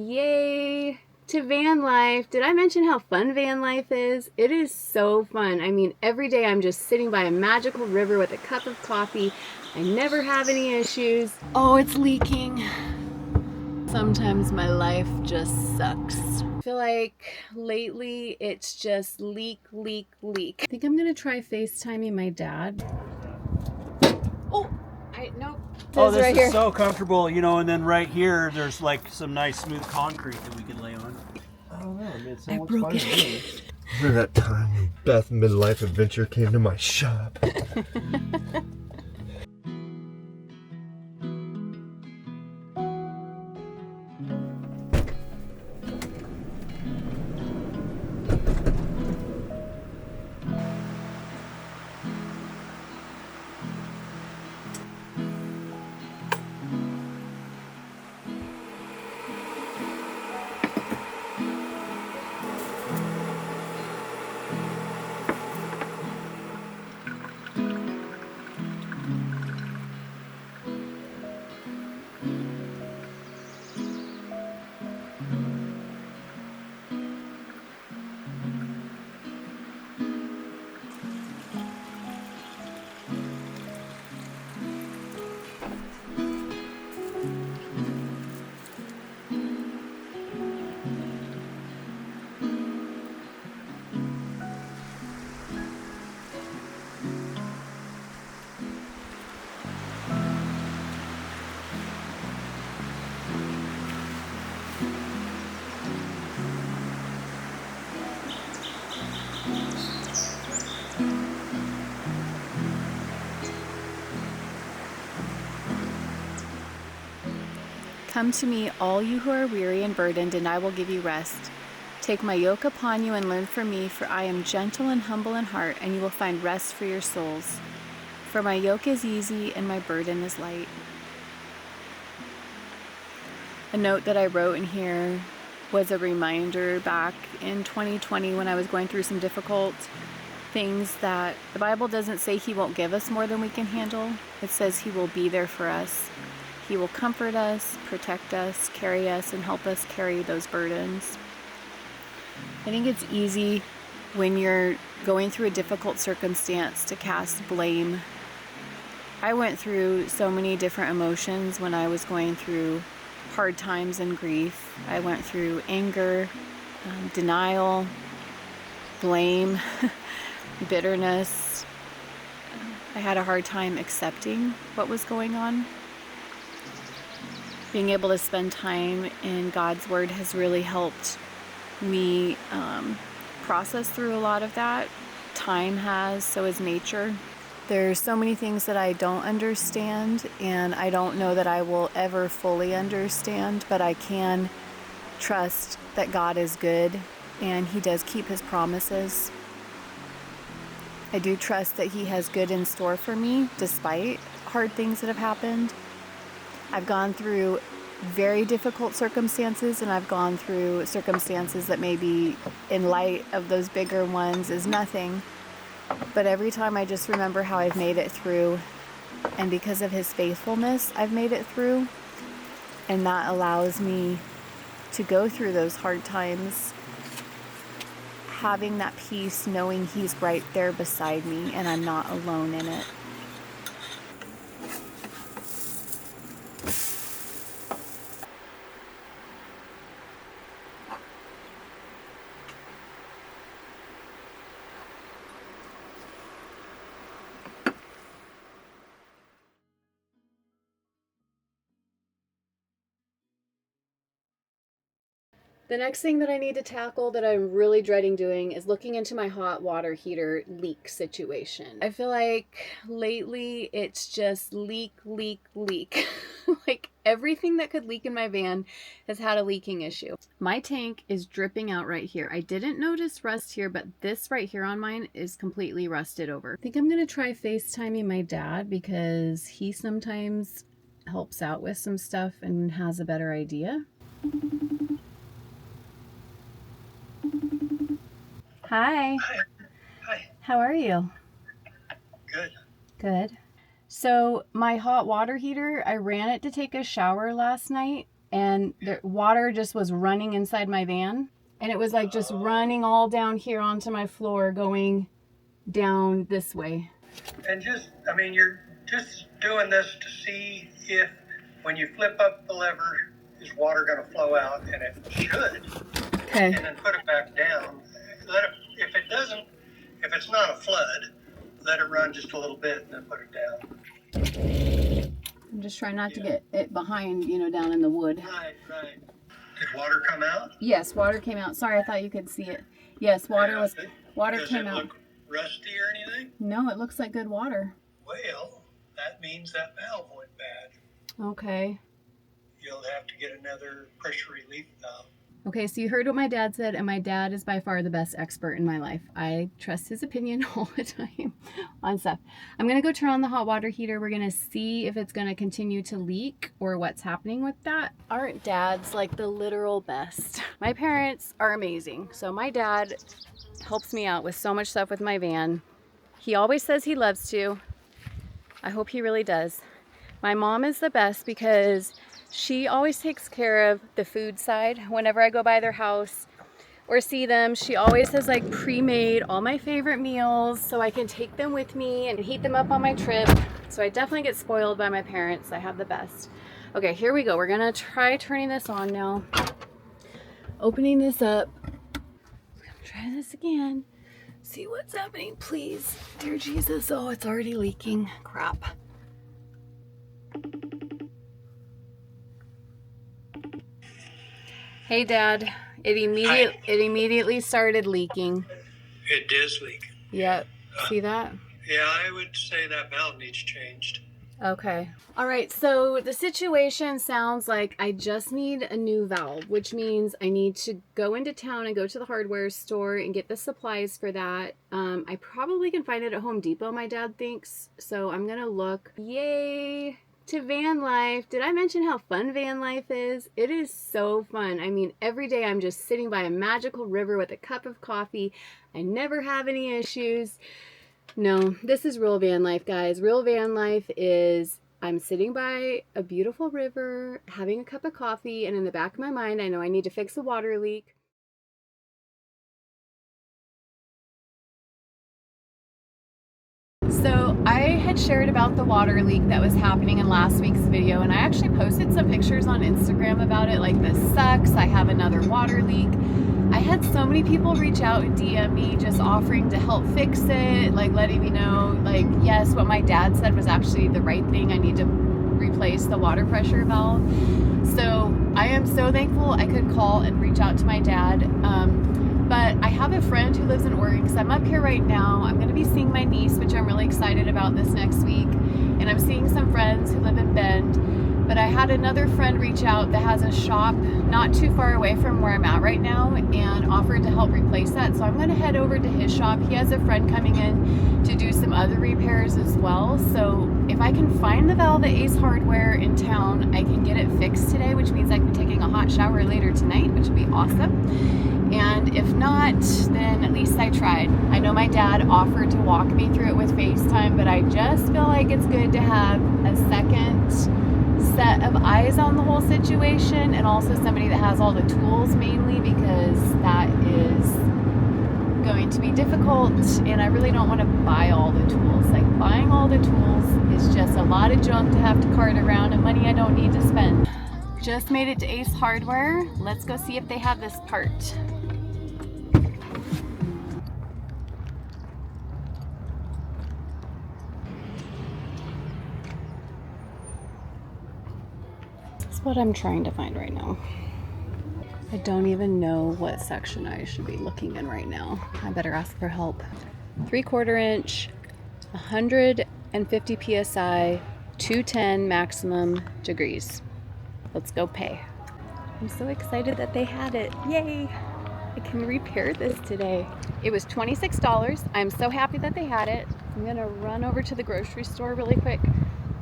Yay to van life. Did I mention how fun van life is? It is so fun. I mean, every day I'm just sitting by a magical river with a cup of coffee. I never have any issues. Oh, it's leaking. Sometimes my life just sucks. I feel like lately it's just leak. I think I'm gonna try FaceTiming my dad. Oh, nope. Oh, this right is here. so comfortable, you know, and then right here, there's like some nice smooth concrete that we can lay on. I don't know, it made so much fun to me. Remember that time when Beth Midlife Adventure came to my shop? Come to me, all you who are weary and burdened, and I will give you rest. Take my yoke upon you and learn from me, for I am gentle and humble in heart, and you will find rest for your souls. For my yoke is easy and my burden is light. A note that I wrote in here was a reminder back in 2020 when I was going through some difficult things that the Bible doesn't say He won't give us more than we can handle. It says He will be there for us. He will comfort us, protect us, carry us, and help us carry those burdens. I think it's easy when you're going through a difficult circumstance to cast blame. I went through so many different emotions when I was going through hard times and grief. I went through anger, denial, blame, bitterness. I had a hard time accepting what was going on. Being able to spend time in God's Word has really helped me process through a lot of that. Time has, so has nature. There's so many things that I don't understand, and I don't know that I will ever fully understand, but I can trust that God is good and He does keep His promises. I do trust that He has good in store for me despite hard things that have happened. I've gone through very difficult circumstances, and I've gone through circumstances that maybe in light of those bigger ones is nothing. But every time I just remember how I've made it through, and because of His faithfulness, I've made it through. And that allows me to go through those hard times, having that peace, knowing He's right there beside me and I'm not alone in it. The next thing that I need to tackle that I'm really dreading doing is looking into my hot water heater leak situation. I feel like lately it's just leak. Like everything that could leak in my van has had a leaking issue. My tank is dripping out right here. I didn't notice rust here, but this right here on mine is completely rusted over. I think I'm gonna try FaceTiming my dad because he sometimes helps out with some stuff and has a better idea. Hi. Hi. How are you? Good. Good. So my hot water heater, I ran it to take a shower last night and the water just was running inside my van. And it was like just running all down here onto my floor, going down this way. And you're just doing this to see if when you flip up the lever, is water going to flow out, and it should. Okay. And then put it back down. If it doesn't, if it's not a flood, let it run just a little bit and then put it down. I'm just trying not to get it behind, down in the wood. Right. Did water come out? Yes, water came out. Sorry, I thought you could see it. Yes, water Does came it out. look rusty or anything? No, it looks like good water. Well, that means that valve went bad. Okay. You'll have to get another pressure relief valve. Okay, so you heard what my dad said, and my dad is by far the best expert in my life. I trust his opinion all the time on stuff. I'm going to go turn on the hot water heater. We're going to see if it's going to continue to leak or what's happening with that. Aren't dads like the literal best? My parents are amazing. So my dad helps me out with so much stuff with my van. He always says he loves to. I hope he really does. My mom is the best because she always takes care of the food side. Whenever I go by their house or see them, she always has like pre-made all my favorite meals so I can take them with me and heat them up on my trip. So I definitely get spoiled by my parents. I have the best. Okay, here we go. We're gonna try turning this on now. Opening this up. We're gonna try this again. See what's happening, please. Dear Jesus. Oh, it's already leaking. Crap. Hey, Dad. It immediately started leaking. It is leaking. Yep. See that? Yeah, I would say that valve needs changed. Okay. All right. So the situation sounds like I just need a new valve, which means I need to go into town and go to the hardware store and get the supplies for that. I probably can find it at Home Depot, my dad thinks. So I'm going to look. Yay to van life. Did I mention how fun van life is? It is so fun. I mean, every day I'm just sitting by a magical river with a cup of coffee. I never have any issues. No, this is real van life, guys. Real van life is I'm sitting by a beautiful river, having a cup of coffee, and in the back of my mind, I know I need to fix a water leak. So I had shared about the water leak that was happening in last week's video, and I actually posted some pictures on Instagram about it, like, this sucks, I have another water leak. I had so many people reach out and DM me just offering to help fix it, like letting me know, like, yes, what my dad said was actually the right thing. I need to replace the water pressure valve. So I am so thankful I could call and reach out to my dad. But I have a friend who lives in Oregon because I'm up here right now. I'm going to be seeing my niece, which I'm really excited about this next week. And I'm seeing some friends who live in Bend. But I had another friend reach out that has a shop not too far away from where I'm at right now and offered to help replace that. So I'm going to head over to his shop. He has a friend coming in to do some other repairs as well. So if I can find the valve at Ace Hardware in town, I can get it fixed today, which means I can be taking a hot shower later tonight, which would be awesome. And if not, then at least I tried. I know my dad offered to walk me through it with FaceTime, but I just feel like it's good to have a second set of eyes on the whole situation, and also somebody that has all the tools, mainly because that is going to be difficult, and I really don't want to buy all the tools. Like, buying all the tools is just a lot of junk to have to cart around and money I don't need to spend. Just made it to Ace Hardware. Let's go see if they have this part. That's what I'm trying to find right now. I don't even know what section I should be looking in right now. I better ask for help. 3/4 inch, 150 PSI, 210 maximum degrees. Let's go pay. I'm so excited that they had it. Yay! I can repair this today. It was $26. I'm so happy that they had it. I'm gonna run over to the grocery store really quick.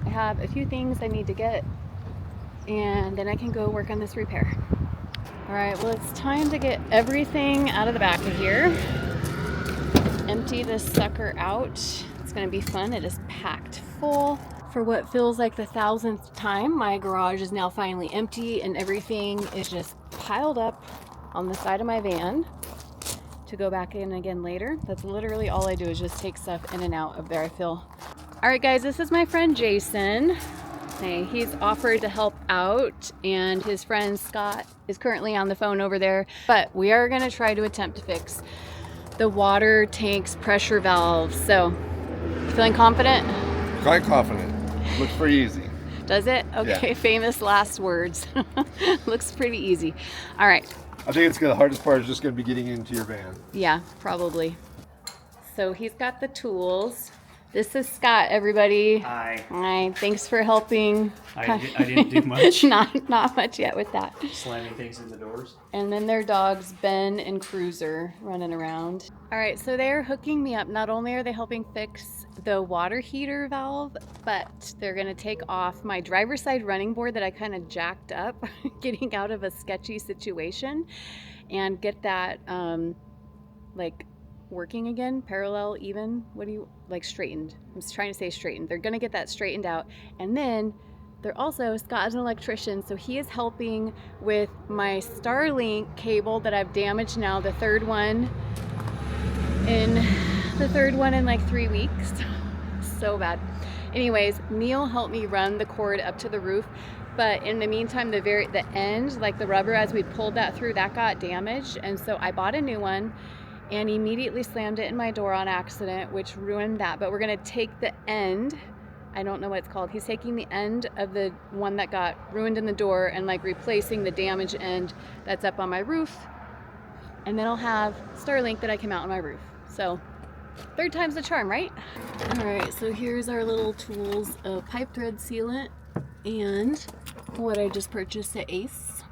I have a few things I need to get, and then I can go work on this repair. All right, well, it's time to get everything out of the back of here. Empty this sucker out. It's gonna be fun. It is packed full. for what feels like the 1000th time, my garage is now finally empty and everything is just piled up on the side of my van to go back in again later. That's literally all I do, is just take stuff in and out of there, I feel. All right, guys, this is my friend Jason. Hey, he's offered to help out, and his friend Scott is currently on the phone over there, but we are gonna try to attempt to fix the water tank's pressure valve. So, feeling confident? Quite confident. Looks pretty easy. Does it? Okay, Yeah. famous last words. Looks pretty easy. All right. I think the hardest part is just going to be getting into your van. Yeah, probably. So he's got the tools. This is Scott, everybody. Hi. Hi. Thanks for helping. I didn't do much. not much yet with that. Slamming things in the doors. And then their dogs, Ben and Cruiser, running around. All right, so they're hooking me up. Not only are they helping fix the water heater valve, but they're gonna take off my driver's side running board that I kind of jacked up getting out of a sketchy situation, and get that like working again, parallel, even, what do you, like straightened. I'm just trying to say straightened. They're gonna get that straightened out. And then they're also, Scott is an electrician, so he is helping with my Starlink cable that I've damaged now, the third one in like 3 weeks. So bad. Anyways, Neil helped me run the cord up to the roof, but in the meantime, the end, like the rubber, as we pulled that through, that got damaged, and so I bought a new one and immediately slammed it in my door on accident, which ruined that. But we're gonna take the end, I don't know what it's called, he's taking the end of the one that got ruined in the door and like replacing the damaged end that's up on my roof, and then I'll have Starlink that I can mount on my roof. So third time's the charm, right? All right, so here's our little tools of pipe thread sealant and what I just purchased at Ace.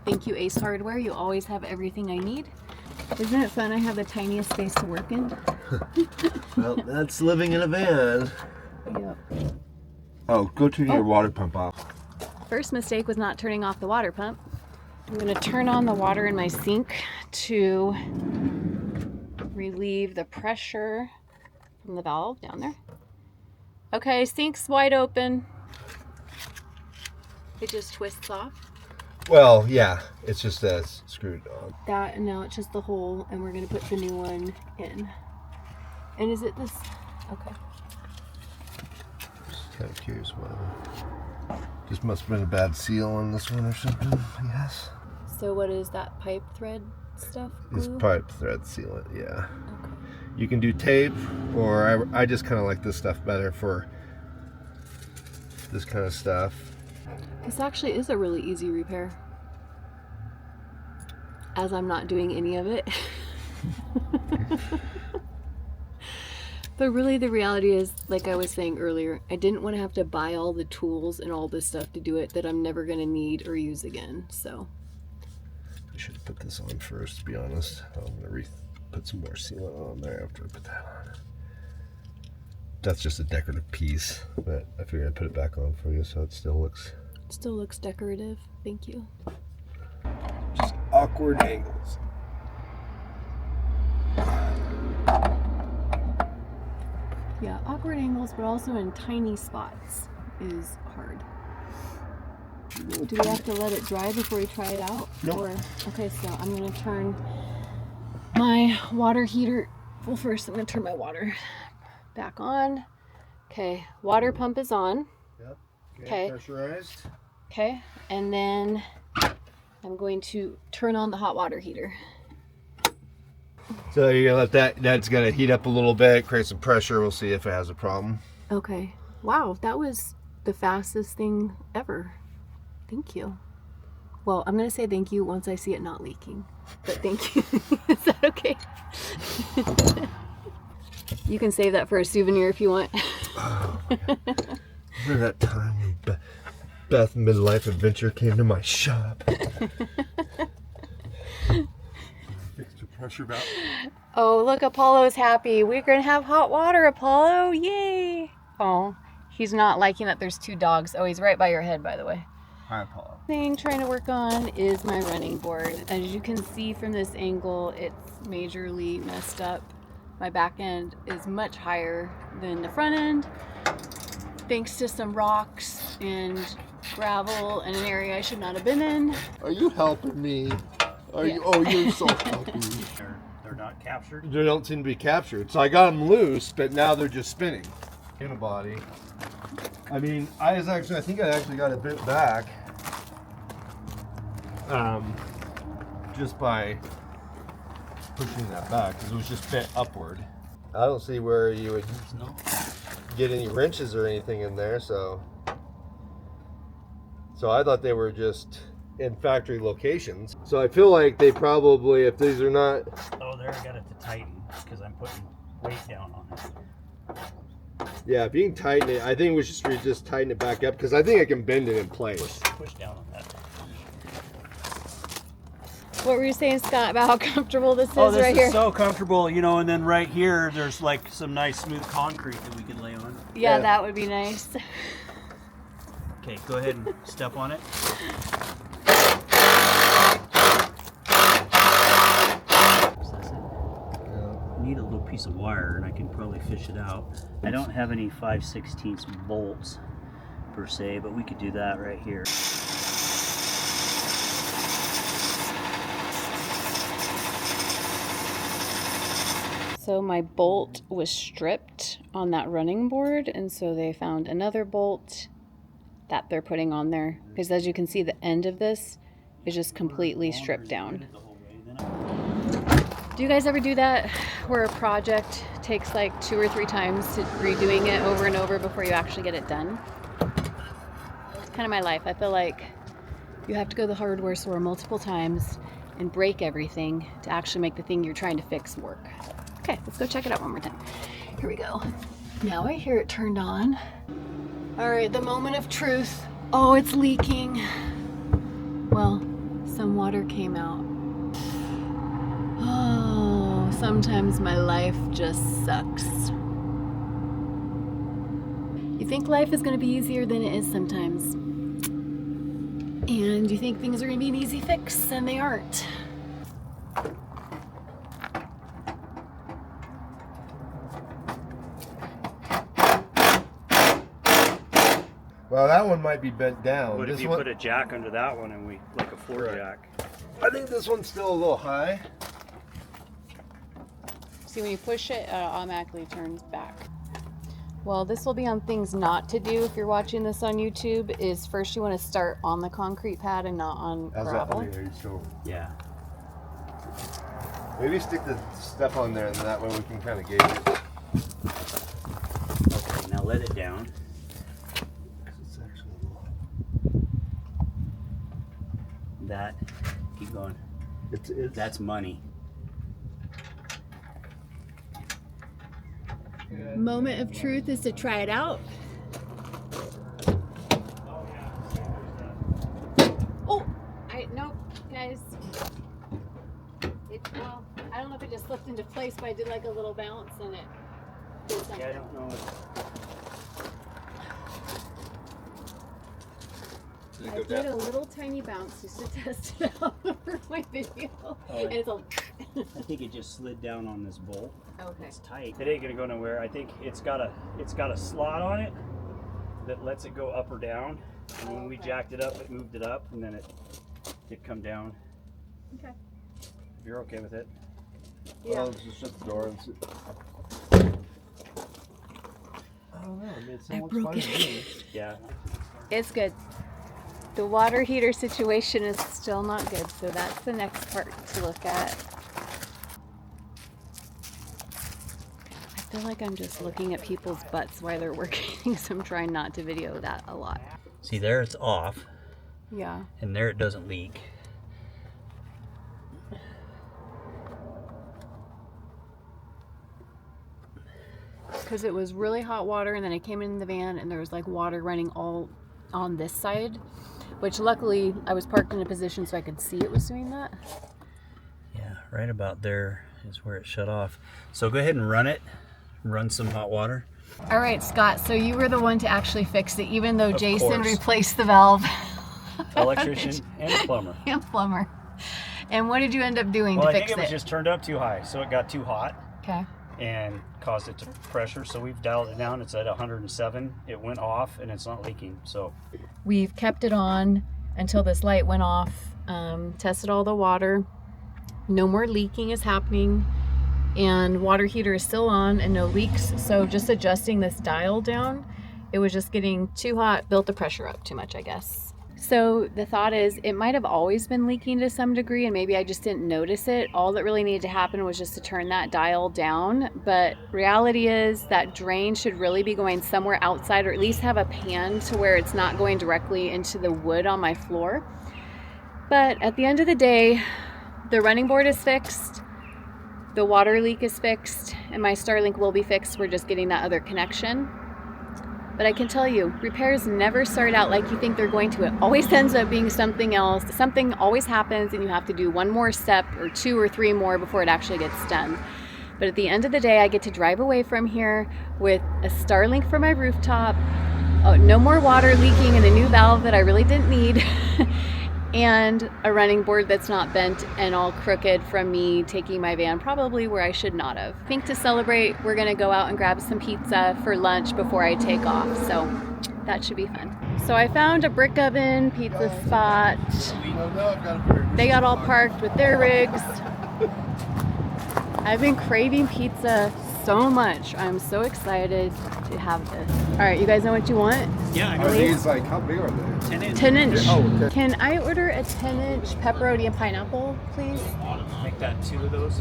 Thank you, Ace Hardware. You always have everything I need. Isn't it fun? I have the tiniest space to work in. Well, that's living in a van. Yep. Oh, go turn your water pump off. First mistake was not turning off the water pump. I'm going to turn on the water in my sink to relieve the pressure from the valve down there. Okay, sink's wide open. It just twists off. Well, yeah, it's just screwed on. That, and now it's just the hole, and we're going to put the new one in. And is it this? Okay. Just kind of curious why. Just must have been a bad seal on this one or something, I guess. So what is that pipe thread stuff? It's Glue? pipe thread sealant, yeah. Okay. You can do tape, or I just kind of like this stuff better for this kind of stuff. This actually is a really easy repair, as I'm not doing any of it. But really the reality is, like I was saying earlier, I didn't want to have to buy all the tools and all this stuff to do it that I'm never going to need or use again. So I should have put this on first, to be honest. I'm going to put some more sealant on there after I put that on. That's just a decorative piece, but I figured I'd put it back on for you so it still looks decorative. Thank you. just awkward angles. Yeah, awkward angles, but also in tiny spots is hard. Do we have to let it dry before we try it out? Nope. Or, okay, so I'm gonna turn my water heater. Well, first I'm gonna turn my water back on. Okay, water pump is on. Yep. Okay. Pressurized. Okay, and then I'm going to turn on the hot water heater. So you're gonna let that's gonna heat up a little bit, create some pressure. We'll see if it has a problem. Okay. Wow, that was the fastest thing ever. Thank you. Well, I'm going to say thank you once I see it not leaking. But thank you. Is that okay? You can save that for a souvenir if you want. Oh, remember that time when Beth Midlife Adventure came to my shop? Fixed your pressure valve. Oh, look, Apollo's happy. We're going to have hot water, Apollo. Yay. Oh, he's not liking that there's two dogs. Oh, he's right by your head, by the way. Hi, Apollo. Thing trying to work on is my running board. As you can see from this angle, it's majorly messed up. My back end is much higher than the front end. thanks to some rocks and gravel in an area I should not have been in. Are you helping me? Are Yeah. you? Oh, you're so happy. They're not captured. They don't seem to be captured. So I got them loose, but now they're just spinning. In a body. I mean, I think I actually got a bit back. Just by pushing that back, because it was just bent upward. I don't see where you would get any wrenches or anything in there, so I thought they were just in factory locations. So I feel like they probably, if these are not... Oh, there, I got it to tighten because I'm putting weight down on it. Yeah, if you can tighten it, I think we should just tighten it back up, because I think I can bend it in place. Push down on that. What were you saying, Scott, about how comfortable this is Oh, this right is here? so comfortable, you know, and then right here, there's like some nice smooth concrete that we can lay on. Yeah, that would be nice. Okay, go ahead and step on it. I need a little piece of wire and I can probably fish it out. I don't have any 5/16 bolts per se, but we could do that right here. So my bolt was stripped on that running board, and so they found another bolt that they're putting on there, because as you can see, the end of this is just completely stripped down. Do you guys ever do that where a project takes like 2 or 3 times to redoing it over and over before you actually get it done? It's kind of my life. I feel like you have to go to the hardware store multiple times and break everything to actually make the thing you're trying to fix work. Okay, let's go check it out one more time. Here we go. Now I hear it turned on. All right, the moment of truth. Oh, it's leaking. Well, some water came out. Oh, sometimes my life just sucks. You think life is gonna be easier than it is sometimes. And you think things are gonna be an easy fix, and they aren't. Well, that one might be bent down. What if This you one, put a jack under that one and we, like a floor jack? I think this one's still a little high. See, when you push it, it automatically turns back. Well, this will be on things not to do if you're watching this on YouTube, is first you want to start on the concrete pad and not on How's gravel. that? Okay, so Yeah. maybe stick the step on there, and that way we can kind of gauge it. Okay, now let it down. It's actually That, keep going. it's That's money. Moment of truth is to try it out. Oh, nope, guys. Well, I don't know if it just slipped into place, but I did like a little bounce and it did something. Yeah, I don't know. Did it I go did down? a little tiny bounce just to test it out for my video. Oh, And it's all. I think it just slid down on this bolt. Okay. It's tight. It ain't gonna go nowhere. I think it's got a slot on it that lets it go up or down. And when we jacked it up, it moved it up, and then it come down. Okay. If you're okay with it. Yeah. Well, let's just shut the door and see. I don't know. I mean, it looks broke fine it. to me. Yeah. It's good. The water heater situation is still not good, so that's the next part to look at. I feel like I'm just looking at people's butts while they're working, so I'm trying not to video that a lot. See, there it's off, Yeah. and there it doesn't leak. Because it was really hot water, and then I came in the van and there was like water running all on this side, which luckily I was parked in a position so I could see it was doing that. Yeah, right about there is where it shut off. So go ahead and run some hot water. All right, Scott, so you were the one to actually fix it, even though Of Jason course. replaced the valve. Electrician and plumber. And plumber. And what did you end up doing Well, to I think fix it was it? just turned up too high, so it got too hot. Okay. and caused it to pressure. So we've dialed it down. It's at 107. It went off and it's not leaking. So We've kept it on until this light went off, tested all the water. No more leaking is happening, and water heater is still on and no leaks. So just adjusting this dial down, it was just getting too hot, built the pressure up too much, I guess. So the thought is it might have always been leaking to some degree and maybe I just didn't notice it. All that really needed to happen was just to turn that dial down. But reality is that drain should really be going somewhere outside, or at least have a pan to where it's not going directly into the wood on my floor. But at the end of the day, the running board is fixed, the water leak is fixed, and my Starlink will be fixed. We're just getting that other connection. But I can tell you, repairs never start out like you think they're going to. It always ends up being something else. Something always happens and you have to do one more step or 2 or 3 more before it actually gets done. But at the end of the day, I get to drive away from here with a Starlink for my rooftop, no more water leaking and a new valve that I really didn't need, and a running board that's not bent and all crooked from me taking my van probably where I should not have. I think to celebrate, we're gonna go out and grab some pizza for lunch before I take off, so that should be fun. So I found a brick oven pizza spot. They got all parked with their rigs. I've been craving pizza so much. I'm so excited to have this. All right, you guys know what you want? yeah, I Are got these like, how big are they? 10 inch. 10 inch. Oh, okay. Can I order a 10-inch pepperoni and pineapple, please? Make that 2 of those.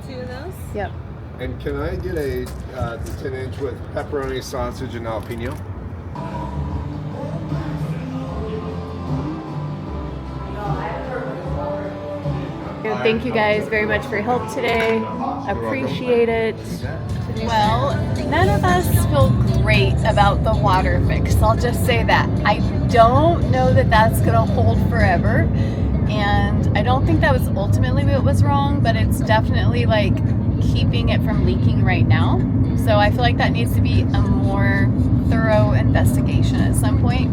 2 of those? Yep. And can I get the 10-inch with pepperoni, sausage, and jalapeno? Thank you guys very much for your help today. Appreciate it. Well, none of us feel great about the water fix. I'll just say that. I don't know that that's going to hold forever. And I don't think that was ultimately what was wrong, but it's definitely like keeping it from leaking right now. So I feel like that needs to be a more thorough investigation at some point.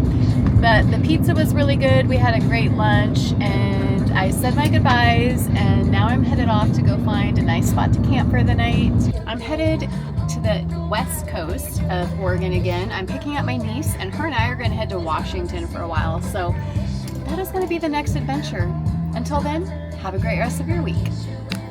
But the pizza was really good. We had a great lunch and I said my goodbyes, and now I'm headed off to go find a nice spot to camp for the night. I'm headed to the west coast of Oregon again. I'm picking up my niece, and her and I are going to head to Washington for a while. So that is going to be the next adventure. Until then, have a great rest of your week.